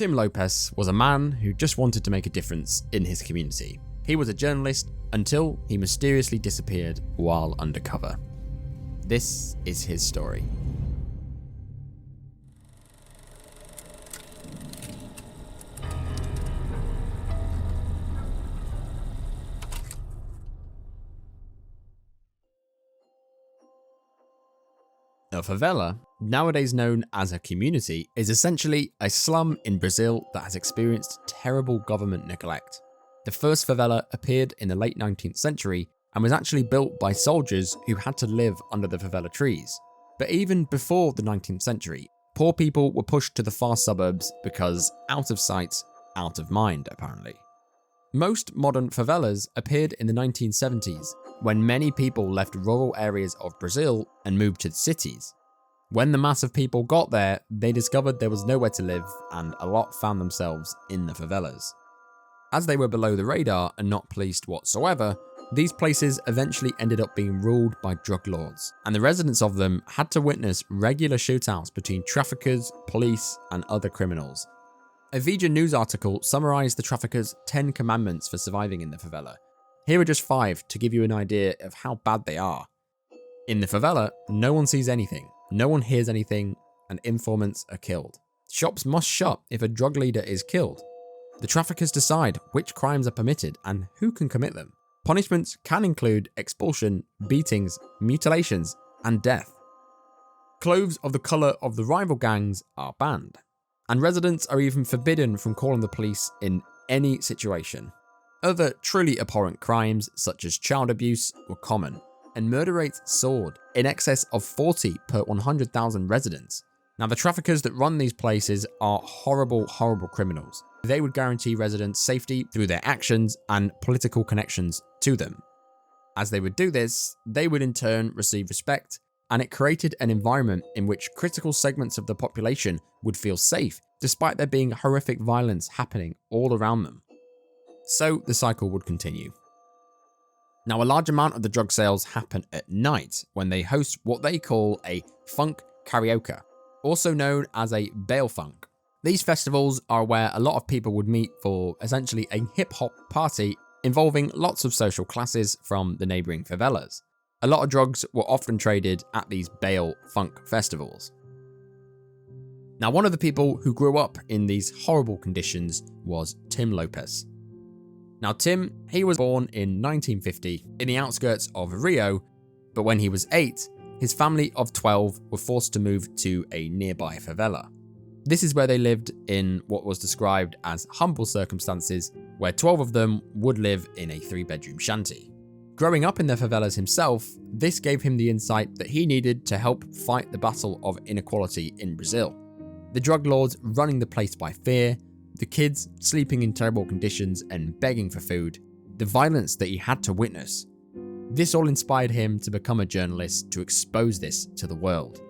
Tim Lopes was a man who just wanted to make a difference in his community. He was a journalist until he mysteriously disappeared while undercover. This is his story. A favela, nowadays known as a community, is essentially a slum in Brazil that has experienced terrible government neglect. The first favela appeared in the late 19th century and was actually built by soldiers who had to live under the favela trees. But even before the 19th century, poor people were pushed to the far suburbs because out of sight, out of mind, apparently. Most modern favelas appeared in the 1970s, when many people left rural areas of Brazil and moved to the cities. When the mass of people got there, they discovered there was nowhere to live, and a lot found themselves in the favelas. As they were below the radar and not policed whatsoever, these places eventually ended up being ruled by drug lords, and the residents of them had to witness regular shootouts between traffickers, police, and other criminals. A Veja news article summarized the traffickers' 10 commandments for surviving in the favela. Here are just 5 to give you an idea of how bad they are. In the favela, no one sees anything, no one hears anything, and informants are killed. Shops must shut if a drug leader is killed. The traffickers decide which crimes are permitted and who can commit them. Punishments can include expulsion, beatings, mutilations, and death. Clothes of the color of the rival gangs are banned, and residents are even forbidden from calling the police in any situation. Other truly abhorrent crimes, such as child abuse, were common, and murder rates soared, in excess of 40 per 100,000 residents. Now, the traffickers that run these places are horrible, horrible criminals. They would guarantee residents safety through their actions and political connections to them. As they would do this, they would in turn receive respect, and it created an environment in which critical segments of the population would feel safe, despite there being horrific violence happening all around them. So the cycle would continue. Now, a large amount of the drug sales happen at night when they host what they call a funk karaoke, also known as a baile funk. These festivals are where a lot of people would meet for essentially a hip-hop party involving lots of social classes from the neighbouring favelas. A lot of drugs were often traded at these baile funk festivals. Now, one of the people who grew up in these horrible conditions was Tim Lopes. Now, Tim, he was born in 1950 in the outskirts of Rio, but when he was 8, his family of 12 were forced to move to a nearby favela. This is where they lived in what was described as humble circumstances, where 12 of them would live in a 3-bedroom shanty. Growing up in the favelas himself, this gave him the insight that he needed to help fight the battle of inequality in Brazil. The drug lords running the place by fear, the kids sleeping in terrible conditions and begging for food, the violence that he had to witness. This all inspired him to become a journalist to expose this to the world.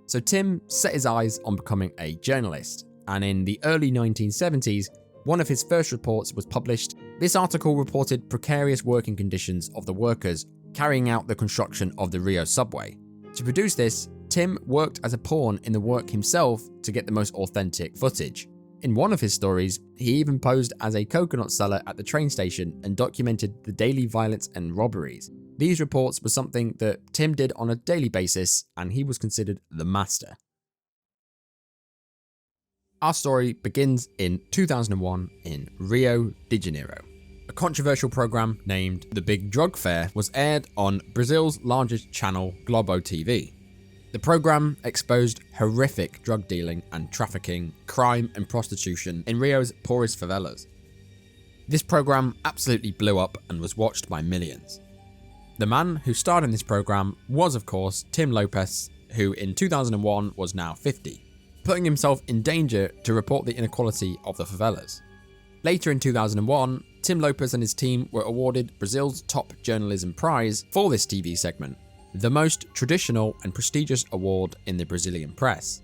So Tim set his eyes on becoming a journalist, and in the early 1970s, one of his first reports was published. This article reported precarious working conditions of the workers carrying out the construction of the Rio subway. To produce this, Tim worked as a pawn in the work himself to get the most authentic footage. In one of his stories, he even posed as a coconut seller at the train station and documented the daily violence and robberies. These reports were something that Tim did on a daily basis, and he was considered the master. Our story begins in 2001 in Rio de Janeiro. A controversial program named The Big Drug Fair was aired on Brazil's largest channel, Globo TV. The program exposed horrific drug dealing and trafficking, crime and prostitution in Rio's poorest favelas. This program absolutely blew up and was watched by millions. The man who starred in this program was, of course, Tim Lopes, who in 2001 was now 50, putting himself in danger to report the inequality of the favelas. Later in 2001, Tim Lopes and his team were awarded Brazil's top journalism prize for this TV segment, the most traditional and prestigious award in the Brazilian press.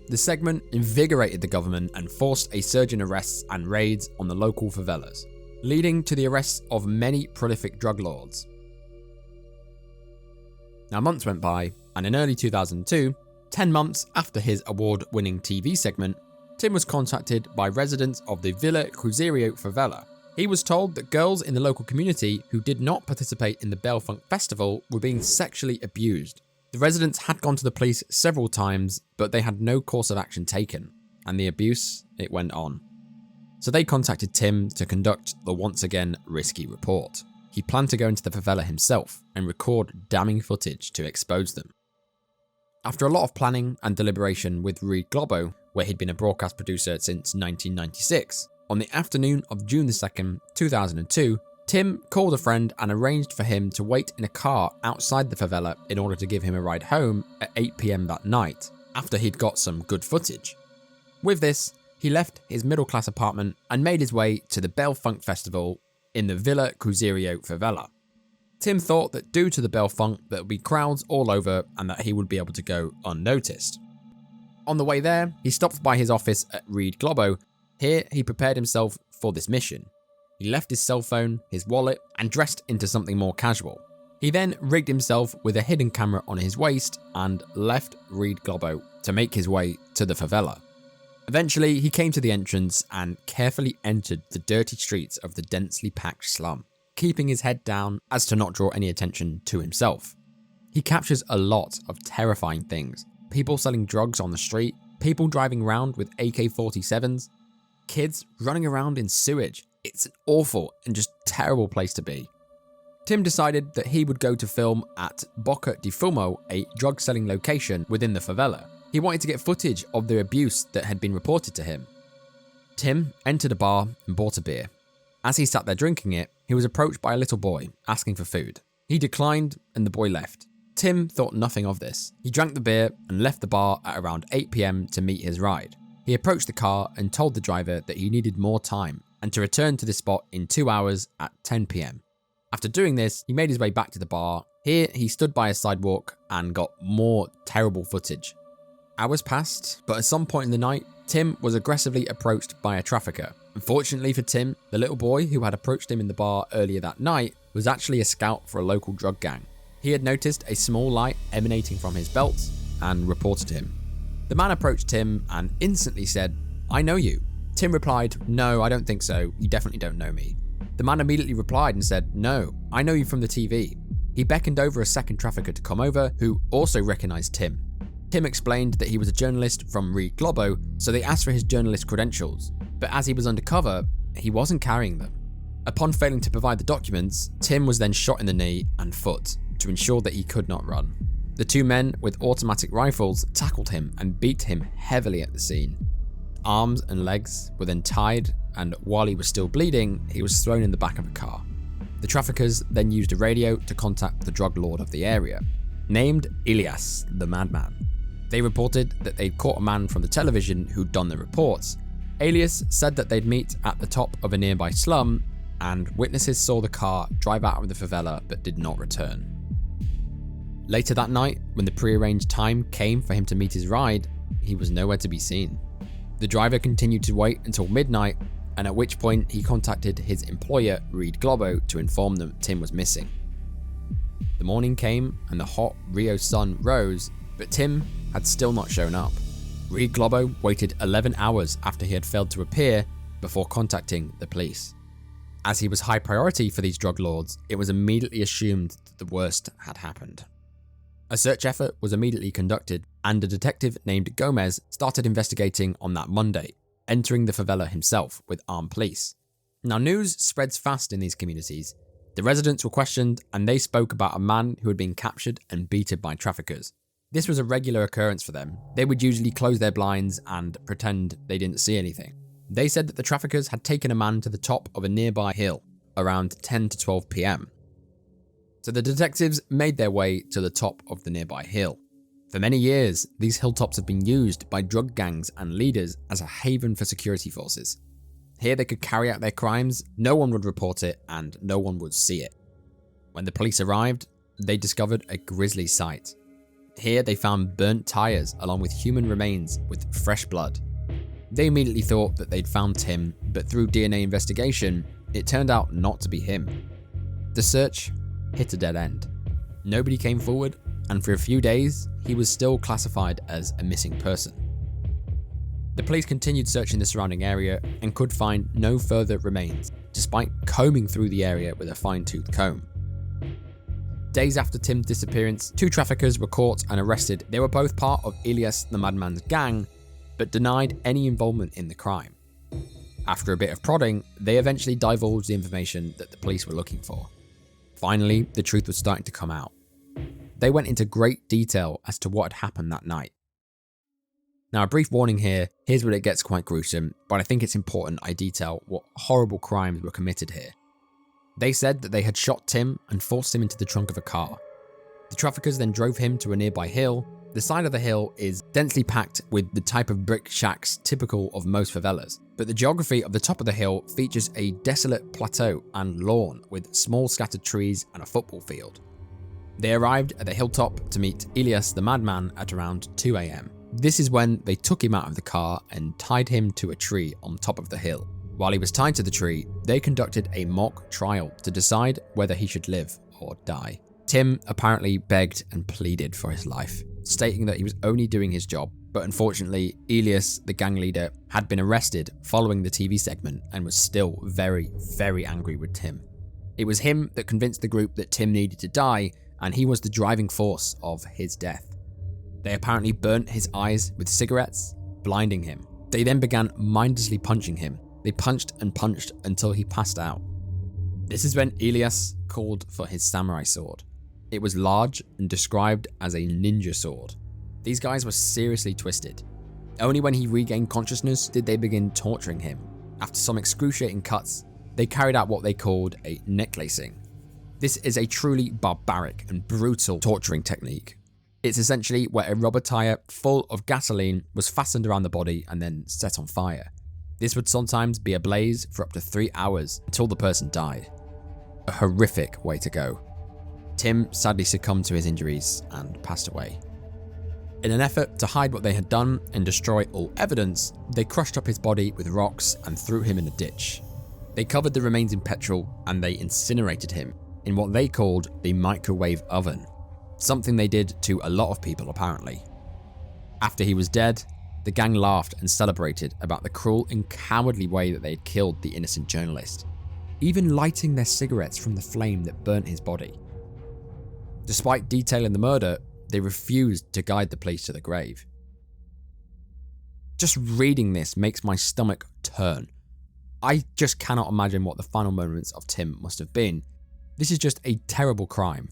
The segment invigorated the government and forced a surge in arrests and raids on the local favelas, leading to the arrests of many prolific drug lords. Now, months went by, and in early 2002, 10 months after his award-winning TV segment, Tim was contacted by residents of the Villa Cruzeiro favela. He was told that girls in the local community who did not participate in the Bell Funk Festival were being sexually abused. The residents had gone to the police several times, but they had no course of action taken, and the abuse, it went on. So they contacted Tim to conduct the once again risky report. He planned to go into the favela himself and record damning footage to expose them. After a lot of planning and deliberation with Reed Globo, where he'd been a broadcast producer since 1996, on the afternoon of June 2nd, 2002, Tim called a friend and arranged for him to wait in a car outside the favela in order to give him a ride home at 8 PM that night, after he'd got some good footage. With this, he left his middle-class apartment and made his way to the Bell Funk Festival in the Villa Cruzeiro favela. Tim thought that due to the Bell Funk there would be crowds all over and that he would be able to go unnoticed. On the way there, he stopped by his office at Reed Globo. Here, he prepared himself for this mission. He left his cell phone, his wallet, and dressed into something more casual. He then rigged himself with a hidden camera on his waist and left Reed Globo to make his way to the favela. Eventually, he came to the entrance and carefully entered the dirty streets of the densely packed slum, keeping his head down as to not draw any attention to himself. He captures a lot of terrifying things. People selling drugs on the street, people driving around with AK-47s, kids running around in sewage. It's an awful and just terrible place to be. Tim decided that he would go to film at Boca de Fumo, a drug-selling location within the favela. He wanted to get footage of the abuse that had been reported to him. Tim entered a bar and bought a beer. As he sat there drinking it, he was approached by a little boy asking for food. He declined and the boy left. Tim thought nothing of this. He drank the beer and left the bar at around 8 PM to meet his ride. He approached the car and told the driver that he needed more time and to return to the spot in 2 hours at 10 PM. After doing this, he made his way back to the bar. Here, he stood by a sidewalk and got more terrible footage. Hours passed, but at some point in the night, Tim was aggressively approached by a trafficker. Unfortunately for Tim, the little boy who had approached him in the bar earlier that night was actually a scout for a local drug gang. He had noticed a small light emanating from his belt and reported him. The man approached Tim and instantly said, "I know you." Tim replied, "No, I don't think so. You definitely don't know me." The man immediately replied and said, "No, I know you from the TV." He beckoned over a second trafficker to come over, who also recognized Tim. Tim explained that he was a journalist from Reed Globo, so they asked for his journalist credentials, but as he was undercover, he wasn't carrying them. Upon failing to provide the documents, Tim was then shot in the knee and foot to ensure that he could not run. The two men with automatic rifles tackled him and beat him heavily at the scene. Arms and legs were then tied, and while he was still bleeding, he was thrown in the back of a car. The traffickers then used a radio to contact the drug lord of the area, named Arias, the madman. They reported that they'd caught a man from the television who'd done the reports. Arias said that they'd meet at the top of a nearby slum, and witnesses saw the car drive out of the favela but did not return. Later that night, when the prearranged time came for him to meet his ride, he was nowhere to be seen. The driver continued to wait until midnight, and at which point he contacted his employer, Reed Globo, to inform them Tim was missing. The morning came and the hot Rio sun rose, but Tim had still not shown up. Reed Globo waited 11 hours after he had failed to appear before contacting the police. As he was high priority for these drug lords, it was immediately assumed that the worst had happened. A search effort was immediately conducted, and a detective named Gomez started investigating on that Monday, entering the favela himself with armed police. Now, news spreads fast in these communities. The residents were questioned, and they spoke about a man who had been captured and beaten by traffickers. This was a regular occurrence for them. They would usually close their blinds and pretend they didn't see anything. They said that the traffickers had taken a man to the top of a nearby hill around 10 to 12 PM. So the detectives made their way to the top of the nearby hill. For many years, these hilltops have been used by drug gangs and leaders as a haven for security forces. Here they could carry out their crimes, no one would report it, and no one would see it. When the police arrived, they discovered a grisly sight. Here they found burnt tires along with human remains with fresh blood. They immediately thought that they'd found Tim, but through DNA investigation, it turned out not to be him. The search hit a dead end. Nobody came forward, and for a few days, he was still classified as a missing person. The police continued searching the surrounding area and could find no further remains, despite combing through the area with a fine-tooth comb. Days after Tim's disappearance, 2 traffickers were caught and arrested. They were both part of Arias the Madman's gang, but denied any involvement in the crime. After a bit of prodding, they eventually divulged the information that the police were looking for. Finally, the truth was starting to come out. They went into great detail as to what had happened that night. Now, a brief warning here, here's where it gets quite gruesome, but I think it's important I detail what horrible crimes were committed here. They said that they had shot Tim and forced him into the trunk of a car. The traffickers then drove him to a nearby hill. The side of the hill is densely packed with the type of brick shacks typical of most favelas, but the geography of the top of the hill features a desolate plateau and lawn with small scattered trees and a football field. They arrived at the hilltop to meet Arias the Madman at around 2 AM. This is when they took him out of the car and tied him to a tree on top of the hill. While he was tied to the tree, they conducted a mock trial to decide whether he should live or die. Tim apparently begged and pleaded for his life, stating that he was only doing his job, but unfortunately, Arias, the gang leader, had been arrested following the TV segment and was still very, very angry with Tim. It was him that convinced the group that Tim needed to die, and he was the driving force of his death. They apparently burnt his eyes with cigarettes, blinding him. They then began mindlessly punching him. They punched and punched until he passed out. This is when Arias called for his samurai sword. It was large and described as a ninja sword. These guys were seriously twisted. Only when he regained consciousness did they begin torturing him. After some excruciating cuts, they carried out what they called a necklacing. This is a truly barbaric and brutal torturing technique. It's essentially where a rubber tire full of gasoline was fastened around the body and then set on fire. This would sometimes be ablaze for up to 3 hours until the person died. A horrific way to go. Tim sadly succumbed to his injuries and passed away. In an effort to hide what they had done and destroy all evidence, they crushed up his body with rocks and threw him in a ditch. They covered the remains in petrol and they incinerated him in what they called the microwave oven. Something they did to a lot of people apparently. After he was dead, the gang laughed and celebrated about the cruel and cowardly way that they had killed the innocent journalist, even lighting their cigarettes from the flame that burnt his body. Despite detailing the murder, they refused to guide the police to the grave. Just reading this makes my stomach turn. I just cannot imagine what the final moments of Tim must have been. This is just a terrible crime.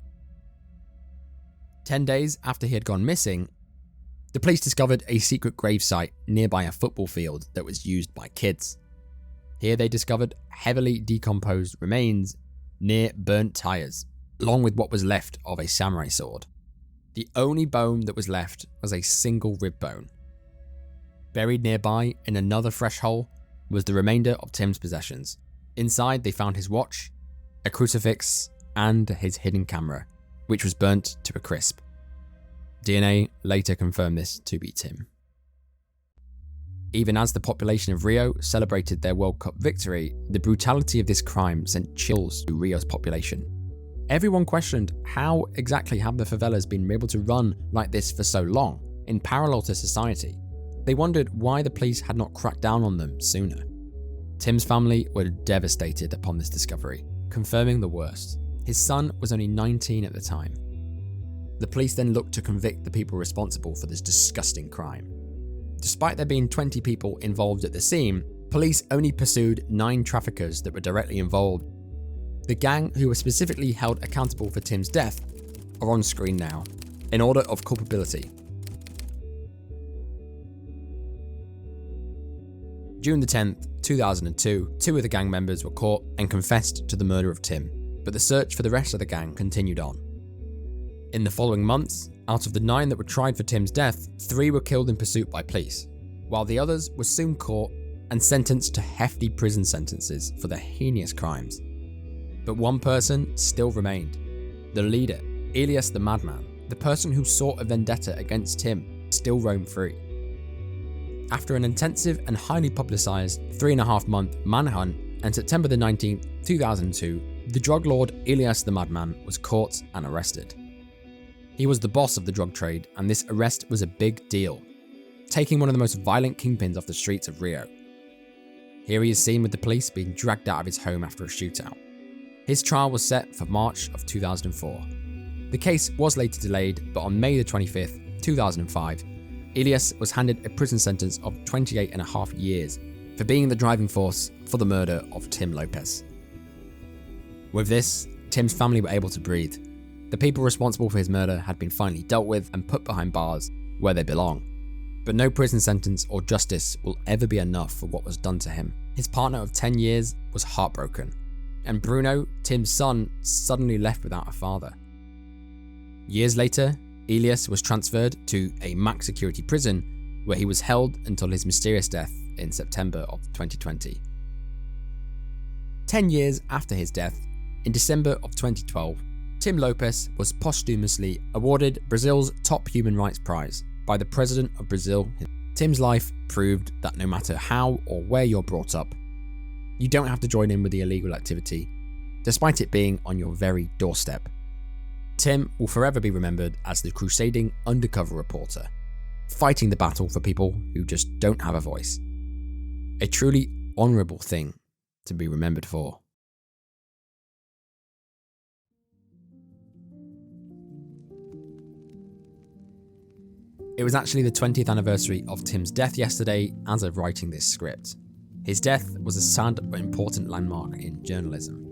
10 days after he had gone missing, the police discovered a secret gravesite nearby a football field that was used by kids. Here they discovered heavily decomposed remains near burnt tires, along with what was left of a samurai sword. The only bone that was left was a single rib bone. Buried nearby in another fresh hole was the remainder of Tim's possessions. Inside they found his watch, a crucifix, and his hidden camera, which was burnt to a crisp. DNA later confirmed this to be Tim. Even as the population of Rio celebrated their World Cup victory, the brutality of this crime sent chills through Rio's population. Everyone questioned how exactly have the favelas been able to run like this for so long, in parallel to society. They wondered why the police had not cracked down on them sooner. Tim's family were devastated upon this discovery, confirming the worst. His son was only 19 at the time. The police then looked to convict the people responsible for this disgusting crime. Despite there being 20 people involved at the scene, police only pursued 9 traffickers that were directly involved. The gang who were specifically held accountable for Tim's death are on screen now, in order of culpability. June the 10th, 2002, 2 of the gang members were caught and confessed to the murder of Tim, but the search for the rest of the gang continued on. In the following months, out of the 9 that were tried for Tim's death, 3 were killed in pursuit by police, while the others were soon caught and sentenced to hefty prison sentences for their heinous crimes. But one person still remained. The leader, Arias the Madman, the person who sought a vendetta against Tim, still roamed free. After an intensive and highly publicised 3.5-month manhunt, on September the 19th, 2002, the drug lord Arias the Madman was caught and arrested. He was the boss of the drug trade, and this arrest was a big deal. taking one of the most violent kingpins off the streets of Rio. Here he is seen with the police being dragged out of his home after a shootout. His trial was set for March of 2004. The case was later delayed, but on May the 25th, 2005, Arias was handed a prison sentence of 28.5 years for being the driving force for the murder of Tim Lopes. With this, Tim's family were able to breathe. The people responsible for his murder had been finally dealt with and put behind bars where they belong. But no prison sentence or justice will ever be enough for what was done to him. His partner of 10 years was heartbroken, and Bruno, Tim's son, suddenly left without a father. Years later, Arias was transferred to a max security prison where he was held until his mysterious death in September of 2020. 10 years after his death, in December of 2012, Tim Lopes was posthumously awarded Brazil's top human rights prize by the President of Brazil. Tim's life proved that no matter how or where you're brought up, you don't have to join in with the illegal activity, despite it being on your very doorstep. Tim will forever be remembered as the crusading undercover reporter, fighting the battle for people who just don't have a voice. A truly honourable thing to be remembered for. It was actually the 20th anniversary of Tim's death yesterday as of writing this script. His death was a sad but important landmark in journalism.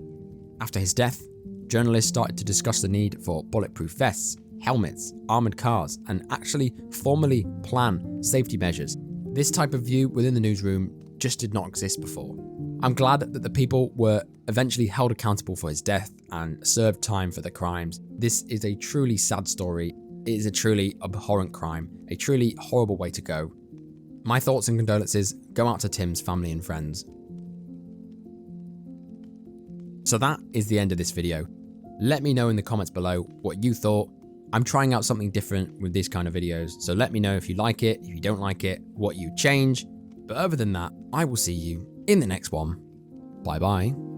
After his death, journalists started to discuss the need for bulletproof vests, helmets, armoured cars, and actually formally plan safety measures. This type of view within the newsroom just did not exist before. I'm glad that the people were eventually held accountable for his death and served time for the crimes. This is a truly sad story. It is a truly abhorrent crime, a truly horrible way to go. My thoughts and condolences go out to Tim's family and friends. So that is the end of this video. Let me know in the comments below what you thought. I'm trying out something different with these kind of videos, so let me know if you like it, if you don't like it, what you change. But other than that, I will see you in the next one. Bye bye.